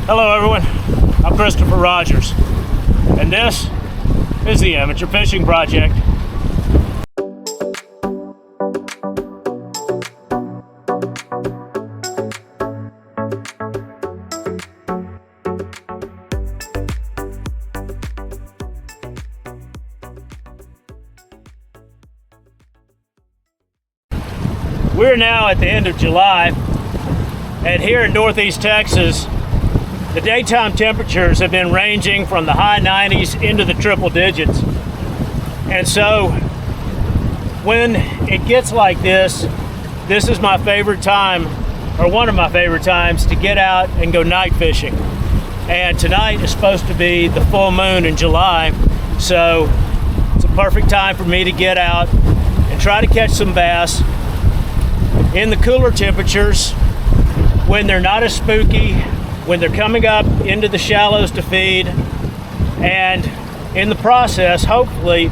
Hello everyone, I'm Christopher Rogers, and this is the Amateur Fishing Project. We're now at the end of July, and here in Northeast Texas, the daytime temperatures have been ranging from the high 90s into the triple digits. And so when it gets like this is my favorite time, or one of my favorite times, to get out and go night fishing. And tonight is supposed to be the full moon in July, so it's a perfect time for me to get out and try to catch some bass in the cooler temperatures when they're not as spooky, when they're coming up into the shallows to feed, and in the process, hopefully,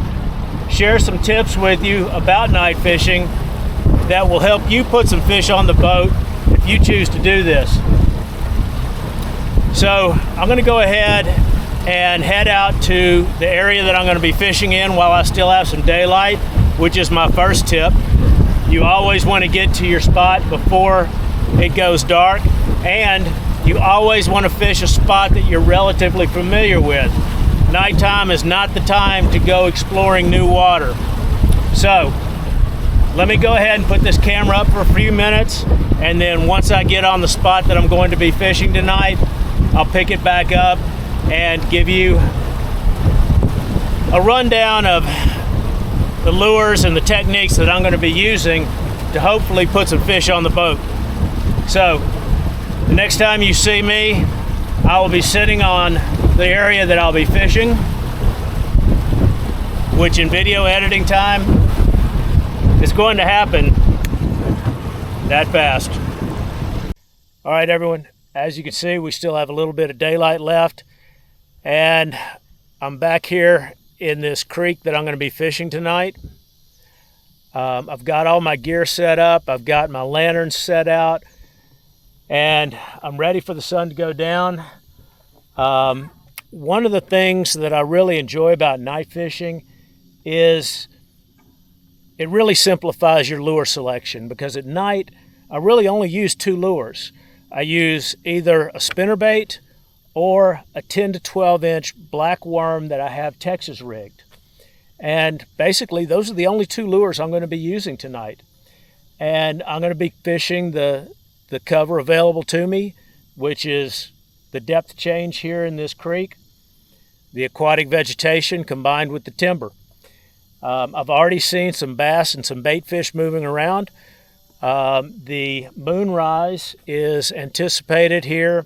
share some tips with you about night fishing that will help you put some fish on the boat if you choose to do this. So I'm gonna go ahead and head out to the area that I'm gonna be fishing in while I still have some daylight, which is my first tip. You always wanna get to your spot before it goes dark, and you always want to fish a spot that you're relatively familiar with. Nighttime is not the time to go exploring new water. So let me go ahead and put this camera up for a few minutes, and then once I get on the spot that I'm going to be fishing tonight, I'll pick it back up and give you a rundown of the lures and the techniques that I'm going to be using to hopefully put some fish on the boat. So the next time you see me, I will be sitting on the area that I'll be fishing, which in video editing time is going to happen that fast. All right, everyone, as you can see, we still have a little bit of daylight left, and I'm back here in this creek that I'm going to be fishing tonight. I've got all my gear set up. I've got my lanterns set out, and I'm ready for the sun to go down. One of the things that I really enjoy about night fishing is it really simplifies your lure selection, because at night I really only use two lures. I use either a spinnerbait or a 10 to 12 inch black worm that I have Texas rigged. And basically those are the only two lures I'm going to be using tonight. And I'm going to be fishing the cover available to me, which is the depth change here in this creek, the aquatic vegetation combined with the timber. I've already seen some bass and some bait fish moving around. The moonrise is anticipated here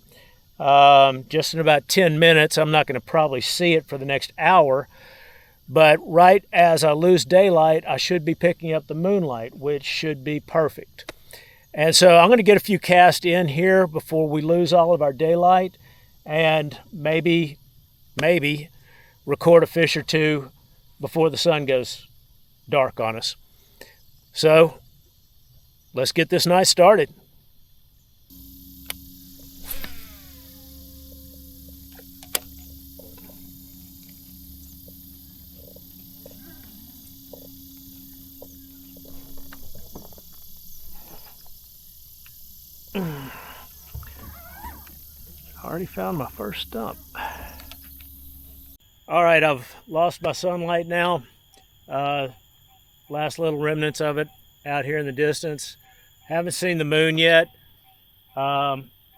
just in about 10 minutes. I'm not going to probably see it for the next hour, but right as I lose daylight, I should be picking up the moonlight, which should be perfect. And so I'm going to get a few casts in here before we lose all of our daylight, and maybe record a fish or two before the sun goes dark on us. So let's get this night started. Already found my first stump. All right, I've lost my sunlight now. Last little remnants of it out here in the distance. Haven't seen the moon yet.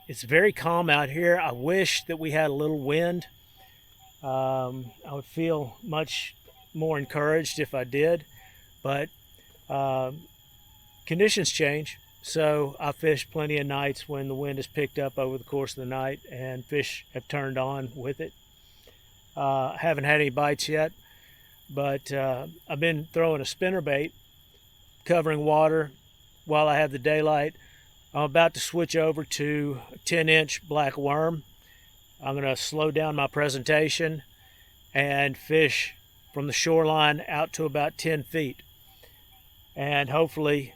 It's very calm out here. I wish that we had a little wind. I would feel much more encouraged if I did, but conditions change. So I fished plenty of nights when the wind has picked up over the course of the night and fish have turned on with it. Haven't had any bites yet, but I've been throwing a spinnerbait covering water while I have the daylight. I'm about to switch over to a 10-inch black worm. I'm going to slow down my presentation and fish from the shoreline out to about 10 feet. And hopefully,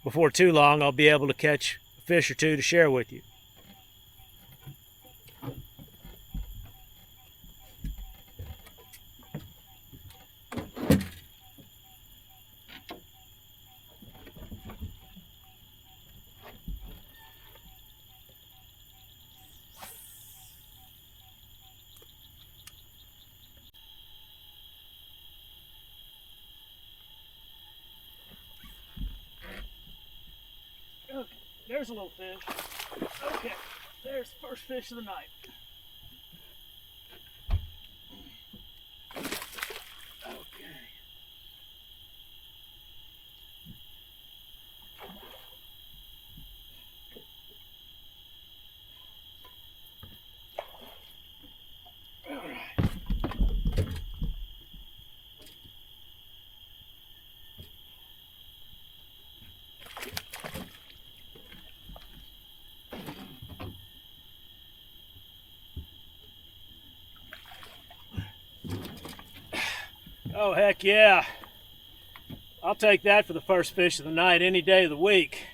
before too long, I'll be able to catch a fish or two to share with you. there's a little fish. Okay, there's the first fish of the night. Okay. All right. Oh, heck yeah. I'll take that for the first fish of the night any day of the week.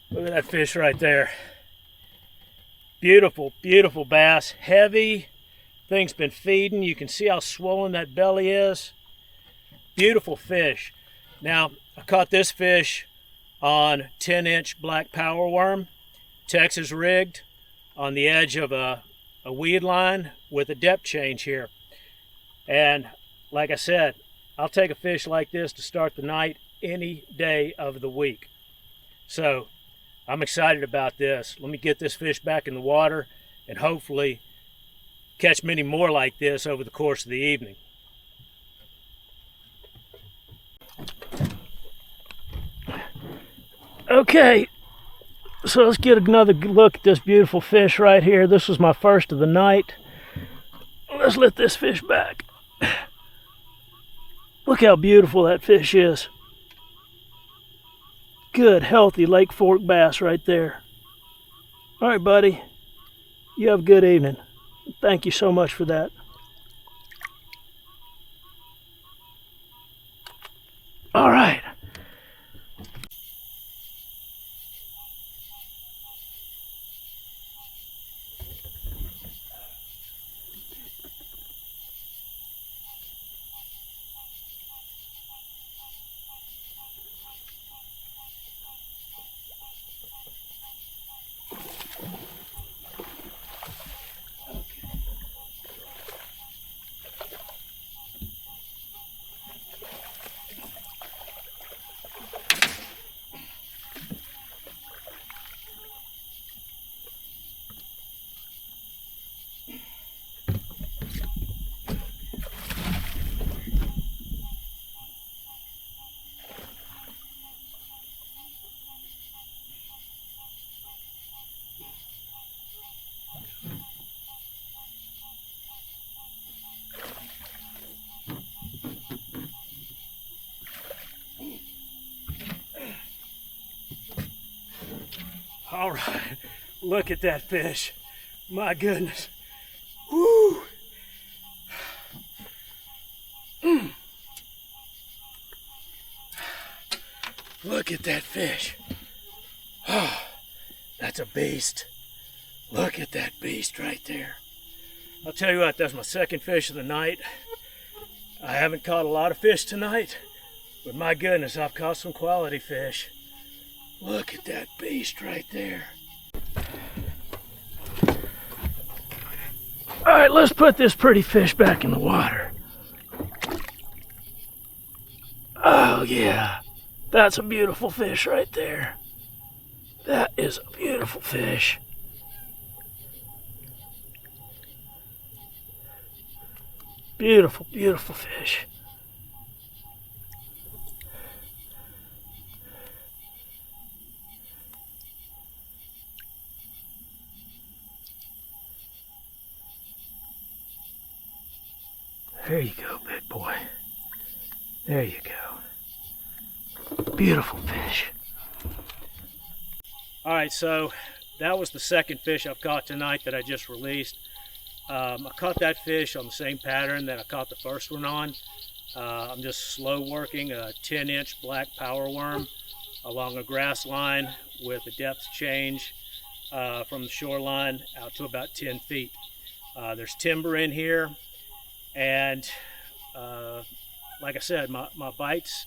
Look at that fish right there. Beautiful, beautiful bass. Heavy. Thing's been feeding. You can see how swollen that belly is. Beautiful fish. Now, I caught this fish on 10-inch black power worm, Texas rigged, on the edge of a weed line with a depth change here. And like I said, I'll take a fish like this to start the night any day of the week. So I'm excited about this. Let me get this fish back in the water and hopefully catch many more like this over the course of the evening. Okay, so let's get another look at this beautiful fish right here. This was my first of the night. Let's let this fish back. Look how beautiful that fish is. Good, healthy Lake Fork bass right there. All right, buddy. You have a good evening. Thank you so much for that. All right. All right, look at that fish. My goodness. Woo! Look at that fish. Oh, that's a beast. Look at that beast right there. I'll tell you what, that's my second fish of the night. I haven't caught a lot of fish tonight, but my goodness, I've caught some quality fish. Look at that beast right there. All right, let's put this pretty fish back in the water. Oh yeah, that's a beautiful fish right there. That is a beautiful fish. Beautiful, beautiful fish. There you go, big boy. There you go. Beautiful fish. All right, so that was the second fish I've caught tonight that I just released. I caught that fish on the same pattern that I caught the first one on. I'm just slow working a 10-inch black power worm along a grass line with a depth change from the shoreline out to about 10 feet. There's timber in here, and like I said, my bites,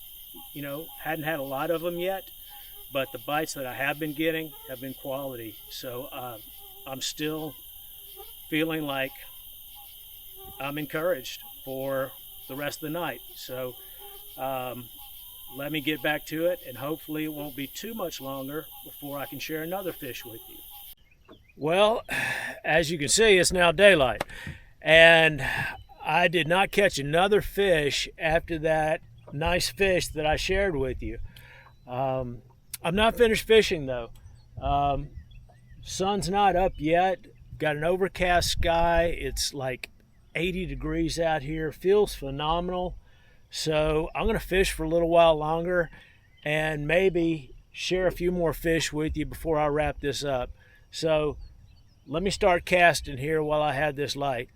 you know, hadn't had a lot of them yet, but the bites that I have been getting have been quality. So I'm still feeling like I'm encouraged for the rest of the night. So let me get back to it, and hopefully it won't be too much longer before I can share another fish with you. Well, as you can see, it's now daylight, and I did not catch another fish after that nice fish that I shared with you. I'm not finished fishing though. Sun's not up yet. Got an overcast sky. It's like 80 degrees out here. Feels phenomenal. So I'm gonna fish for a little while longer and maybe share a few more fish with you before I wrap this up. So let me start casting here while I have this light.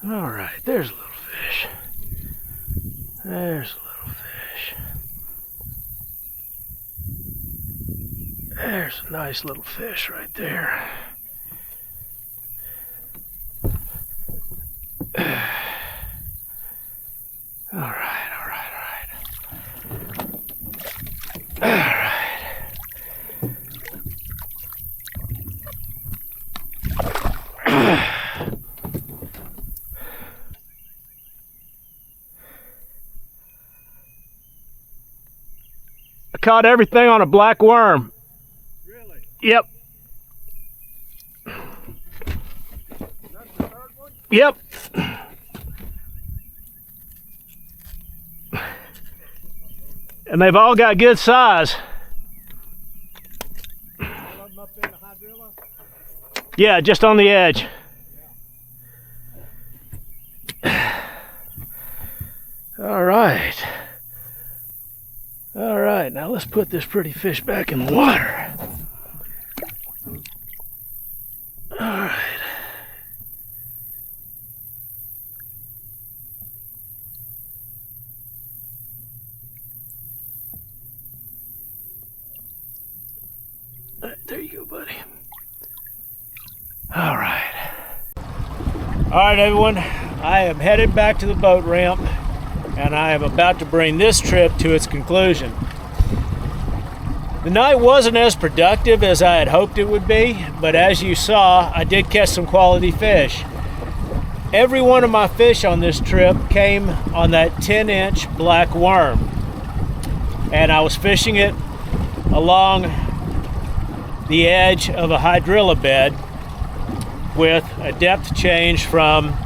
All right, there's a little fish. There's a little fish. There's a nice little fish right there. All right, all right, all right. All right. I caught everything on a black worm. Really? Yep. That's the third one? Yep. And they've all got good size. All of them up in the hydrilla? Yeah, just on the edge. All right. All right, now let's put this pretty fish back in the water. All right. All right, there you go, buddy. All right. All right, everyone. I am headed back to the boat ramp, and I am about to bring this trip to its conclusion. The night wasn't as productive as I had hoped it would be, but as you saw, I did catch some quality fish. Every one of my fish on this trip came on that 10-inch black worm, and I was fishing it along the edge of a hydrilla bed with a depth change from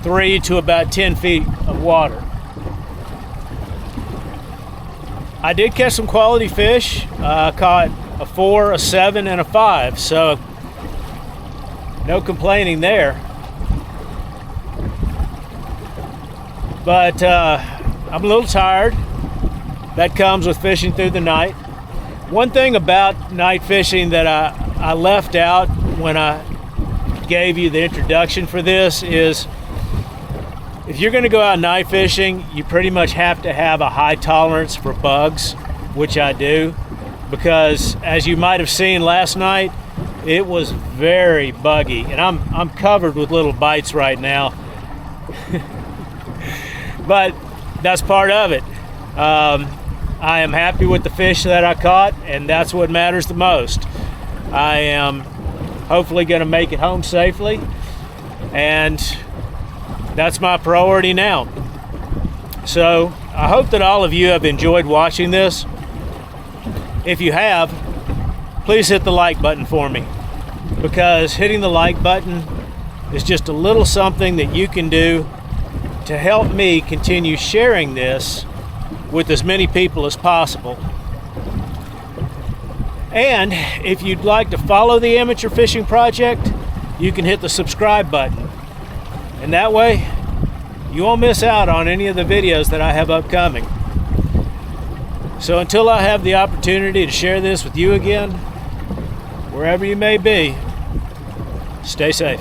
3 to about 10 feet of water. I did catch some quality fish. I caught a 4, a 7, and a 5, so no complaining there. But I'm a little tired. That comes with fishing through the night. One thing about night fishing that I left out when I gave you the introduction for this is if you're going to go out night fishing, you pretty much have to have a high tolerance for bugs, which I do, because as you might have seen last night, it was very buggy, and I'm covered with little bites right now. But that's part of it. I am happy with the fish that I caught, and that's what matters the most. I am hopefully going to make it home safely, and that's my priority now. So I hope that all of you have enjoyed watching this. If you have, please hit the like button for me, because hitting the like button is just a little something that you can do to help me continue sharing this with as many people as possible. And if you'd like to follow the Amateur Fishing Project, you can hit the subscribe button. And that way, you won't miss out on any of the videos that I have upcoming. So until I have the opportunity to share this with you again, wherever you may be, stay safe.